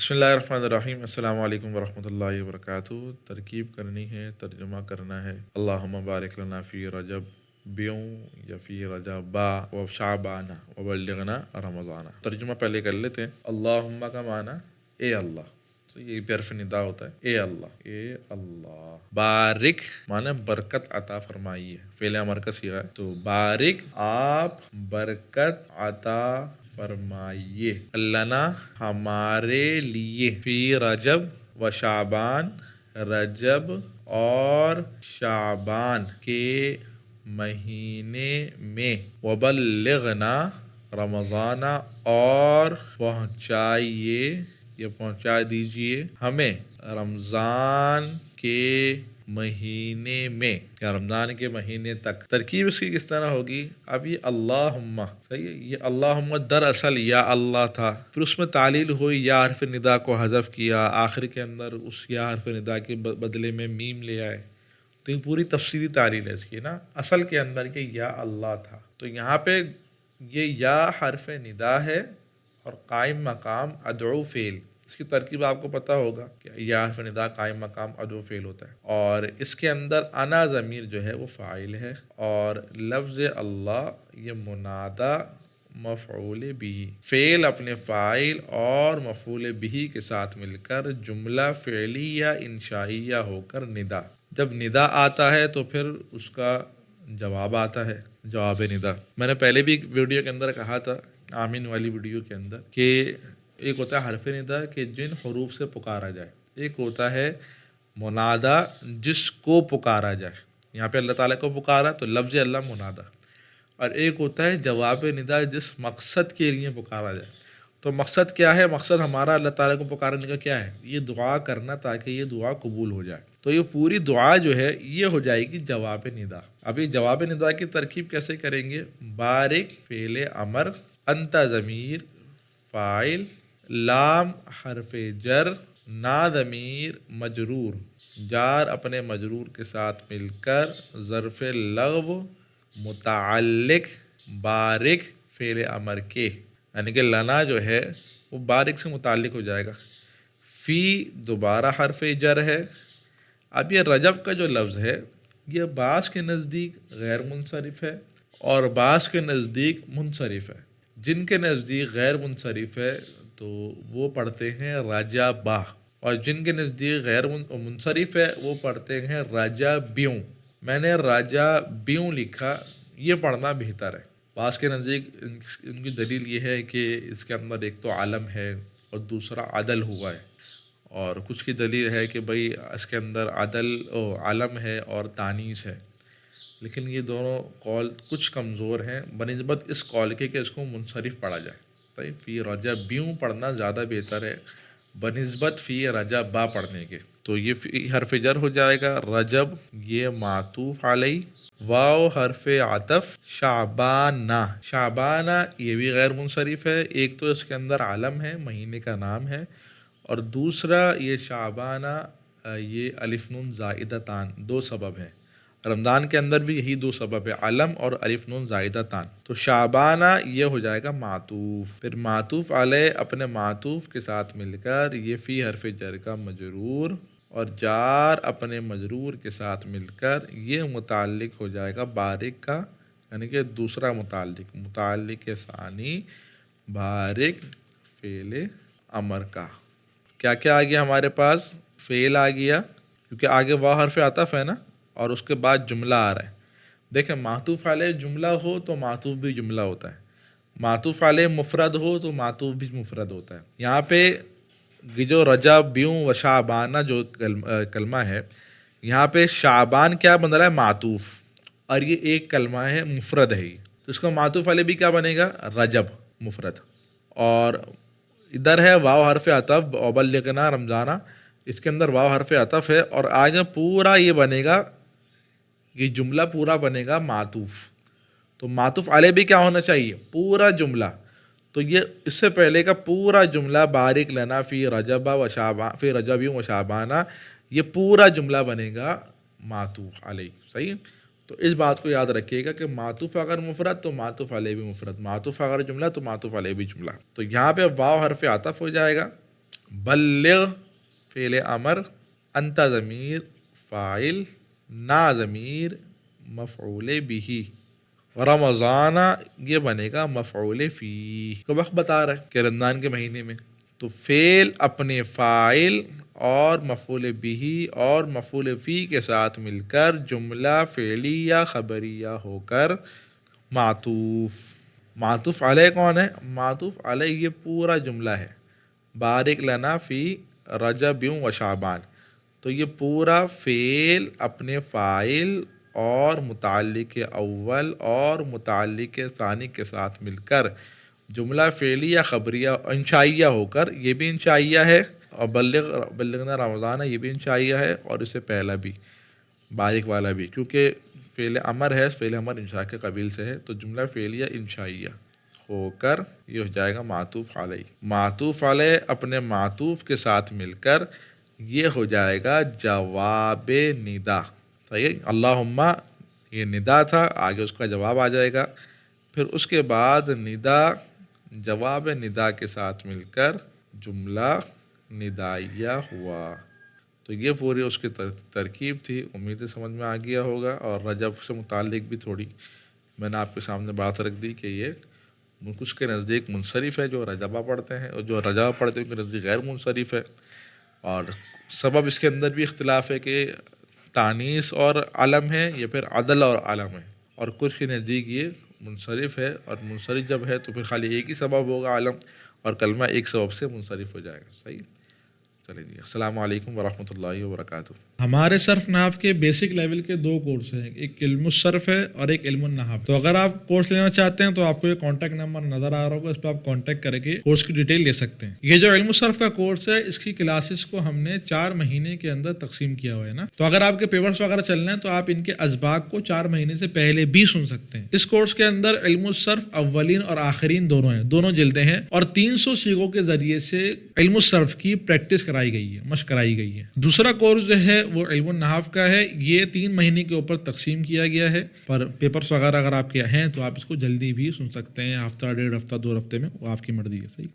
بسم اللہ الرحمن الرحیم، السلام علیکم ورحمۃ اللہ وبرکاتہ۔ ترکیب کرنی ہے، ترجمہ کرنا ہے۔ اللہم بارک لنا فی رجب بیوں یا فی رجب با و شعبانہ و بلغنا رمضانہ۔ ترجمہ پہلے کر لیتے ہیں۔ اللہم کا معنی اے اللہ، تو یہ بھی حرف ندا ہوتا ہے، اے اللہ، اے اللہ۔ بارک معنی برکت عطا فرمائیے، فعل امر کا صیغہ ہے، تو بارک آپ برکت عطا فرمائیے، لنا ہمارے لیے، فی رجب و شعبان رجب اور شعبان کے مہینے میں، وبلغنا رمضان اور پہنچائیے یا پہنچا دیجیے ہمیں رمضان کے مہینے میں یا رمضان کے مہینے تک۔ ترکیب اس کی کس طرح ہوگی؟ اب یہ اللہم، صحیح ہے، یہ اللہم دراصل یا اللہ تھا، پھر اس میں تعلیل ہوئی، یا حرف ندا کو حذف کیا، آخر کے اندر اس یا حرف ندا کے بدلے میں میم لے آئے، تو یہ پوری تفصیلی تعلیل ہے اس کی نا۔ اصل کے اندر کہ یا اللہ تھا، تو یہاں پہ یہ یا حرف ندا ہے اور قائم مقام ادعو فعل۔ اس کی ترکیب آپ کو پتہ ہوگا کہ یا حرف ندا قائم مقام ادعو فعل ہوتا ہے، اور اس کے اندر انا ضمیر جو ہے وہ فاعل ہے، اور لفظ اللہ یہ منادا مفعول بھی، فعل اپنے فاعل اور مفعول بھی کے ساتھ مل کر جملہ فعلی یا انشائیہ ہو کر ندا۔ جب ندا آتا ہے تو پھر اس کا جواب آتا ہے، جواب ندا۔ میں نے پہلے بھی ویڈیو کے اندر کہا تھا، آمین والی ویڈیو کے اندر، کہ ایک ہوتا ہے حرف ندا کہ جن حروف سے پکارا جائے، ایک ہوتا ہے منادا جس کو پکارا جائے، یہاں پہ اللہ تعالیٰ کو پکارا تو لفظ اللہ منادا، اور ایک ہوتا ہے جواب ندا جس مقصد کے لیے پکارا جائے۔ تو مقصد کیا ہے؟ مقصد ہمارا اللہ تعالیٰ کو پکارنے کا کیا ہے؟ یہ دعا کرنا تاکہ یہ دعا قبول ہو جائے، تو یہ پوری دعا جو ہے یہ ہو جائے گی جواب ندا۔ اب یہ جواب ندا کی ترکیب کیسے کریں گے؟ بارک فعل امر، انت ضمیر فاعل، لام حرف جر، نا ضمیر مجرور، جار اپنے مجرور کے ساتھ مل کر ظرف لغو متعلق بارک فعل امر کے، یعنی کہ لنا جو ہے وہ بارک سے متعلق ہو جائے گا۔ فی دوبارہ حرف جر ہے۔ اب یہ رجب کا جو لفظ ہے یہ بعض کے نزدیک غیر منصرف ہے اور بعض کے نزدیک منصرف ہے۔ جن کے نزدیک غیر منصرف ہے تو وہ پڑھتے ہیں رجبا، اور جن کے نزدیک غیر منصرف ہے وہ پڑھتے ہیں رجبیوں۔ میں نے رجبیوں لکھا، یہ پڑھنا بہتر ہے۔ بعض کے نزدیک ان کی دلیل یہ ہے کہ اس کے اندر ایک تو عالم ہے اور دوسرا عدل ہوا ہے، اور کچھ کی دلیل ہے کہ بھئی اس کے اندر عالم ہے اور تانیث ہے، لیکن یہ دونوں قول کچھ کمزور ہیں بنسبت اس قول کے کہ اس کو منصرف پڑھا جائے۔ طيب فی رجبیوں پڑھنا زیادہ بہتر ہے بنسبت فی رجبا پڑھنے کے۔ تو یہ حرف جر ہو جائے گا رجب، یہ معطوف علیہ، واو حرف عطف، شعبانہ، شعبانہ یہ بھی غیر منصرف ہے، ایک تو اس کے اندر عالم ہے، مہینے کا نام ہے، اور دوسرا یہ شعبانہ یہ الف نون زائدہ تان، دو سبب ہیں، رمضان کے اندر بھی یہی دو سبب ہے، علم اور الف نون زائدہ تان۔ تو شعبانہ یہ ہو جائے گا معطوف، پھر معطوف علیہ اپنے معطوف کے ساتھ مل کر یہ فی حرف جر کا مجرور، اور جار اپنے مجرور کے ساتھ مل کر یہ متعلق ہو جائے گا بارک کا، یعنی کہ دوسرا متعلق ثانی بارک فعل امر کا۔ کیا کیا آ گیا ہمارے پاس؟ فعل آ گیا، کیونکہ آگے واو حرف عطف ہے نا، اور اس کے بعد جملہ آ رہا ہے۔ دیکھیں معطوف علیہ جملہ ہو تو معطوف بھی جملہ ہوتا ہے، معطوف علیہ مفرد ہو تو معطوف بھی مفرد ہوتا ہے۔ یہاں پہ یہ جو رجبیوں و شعبانہ جو کلمہ ہے، یہاں پہ شعبان کیا بن رہا ہے؟ معطوف، اور یہ ایک کلمہ ہے مفرد ہے، تو اس کا معطوف علیہ بھی کیا بنے گا؟ رجب مفرد، اور ادھر ہے واو حرف عطف وبلغنا رمضانہ، اس کے اندر واو حرف عطف ہے، اور آگے پورا یہ بنے گا، یہ جملہ پورا بنے گا معطوف، تو معطوف علیہ بھی کیا ہونا چاہیے؟ پورا جملہ۔ تو یہ اس سے پہلے کا پورا جملہ بارک لنا فی رجبا و شعبان فی رجبیوں و شعبانہ، یہ پورا جملہ بنے گا معطوف علیہ، صحیح؟ تو اس بات کو یاد رکھیے گا کہ معطوف اگر مفرد تو معطوف علیہ بھی مفرد، معطوف اگر جملہ تو معطوف علیہ بھی جملہ۔ تو یہاں پہ واو حرف عطف ہو جائے گا، بلغ فعل امر، انت ضمیر فاعل، نا ضمیر مفعول بھی، رمضان یہ بنے گا مفعول فی کو وقت بتا رہا ہے کہ رمضان کے مہینے میں، تو فعل اپنے فاعل اور مفعول بھی اور مفعول فی کے ساتھ مل کر جملہ فعلیہ خبریہ ہو کر معطوف، معطوف علیہ کون ہے؟ معطوف علیہ یہ پورا جملہ ہے، بارک لنا فی رجب و شعبان، تو یہ پورا فعل اپنے فاعل اور متعلق اول اور متعلق ثانی کے ساتھ مل کر جملہ فعلیہ خبریہ انشائیہ ہو کر، یہ بھی انشائیہ ہے، اور بلغنا رمضان یہ بھی انشائیہ ہے، اور اس سے پہلا بھی بارک والا بھی، کیونکہ فعل امر ہے، فعل امر انشاء کے قبیل سے ہے، تو جملہ فعلیہ انشائیہ ہو کر یہ ہو جائے گا معطوف علیہ، معطوف علیہ اپنے معطوف کے ساتھ مل کر یہ ہو جائے گا جواب ندا، صحیح، اللہم یہ ندا تھا، آگے اس کا جواب آ جائے گا، پھر اس کے بعد ندا جواب ندا کے ساتھ مل کر جملہ ندائیہ ہوا، تو یہ پوری اس کی ترکیب تھی، امید سمجھ میں آ گیا ہوگا، اور رجب سے متعلق بھی تھوڑی میں نے آپ کے سامنے بات رکھ دی کہ یہ کچھ کے نزدیک منصرف ہے جو رجبہ پڑھتے ہیں، اور جو رجبہ پڑھتے ہیں ان کے نزدیک غیر منصرف ہے، اور سبب اس کے اندر بھی اختلاف ہے کہ تانیث اور علم ہے یا پھر عدل اور علم ہے، اور کچھ کے نزدیک یہ منصرف ہے، اور منصرف جب ہے تو پھر خالی ایک ہی سبب ہوگا علم، اور کلمہ ایک سبب سے منصرف ہو جائے گا، صحیح۔ چلیں جی، السلام علیکم ورحمۃ اللہ وبرکاتہ۔ ہمارے صرف نحو کے بیسک لیول کے 2 کورس ہیں، ایک علم الصرف ہے اور ایک علم النحو، تو اگر آپ کورس لینا چاہتے ہیں تو آپ کو یہ کانٹیکٹ نمبر نظر آ رہا ہوگا، اس پہ آپ کانٹیکٹ کر کے کورس کی ڈیٹیل لے سکتے ہیں۔ یہ جو علم الصرف کا کورس ہے اس کی کلاسز کو ہم نے 4 مہینے کے اندر تقسیم کیا ہوا ہے نا، تو اگر آپ کے پیپرز وغیرہ چل رہے ہیں تو آپ ان کے اسباق کو 4 مہینے سے پہلے بھی سن سکتے ہیں۔ اس کورس کے اندر علم الصرف اولین اور آخرین دونوں ہیں، دونوں جلدیں ہیں، اور 300 صیغوں کے ذریعے سے علم الصرف کی پریکٹس کرائی گئی ہے، مشق کرائی گئی ہے۔ دوسرا کورس جو ہے وہ علم النحو کا ہے، یہ 3 مہینے کے اوپر تقسیم کیا گیا ہے، پر پیپرز وغیرہ اگر آپ کے ہیں تو آپ اس کو جلدی بھی سن سکتے ہیں، ہفتہ 1.5 ہفتہ 2 ہفتے میں، وہ آپ کی مرضی ہے، صحیح۔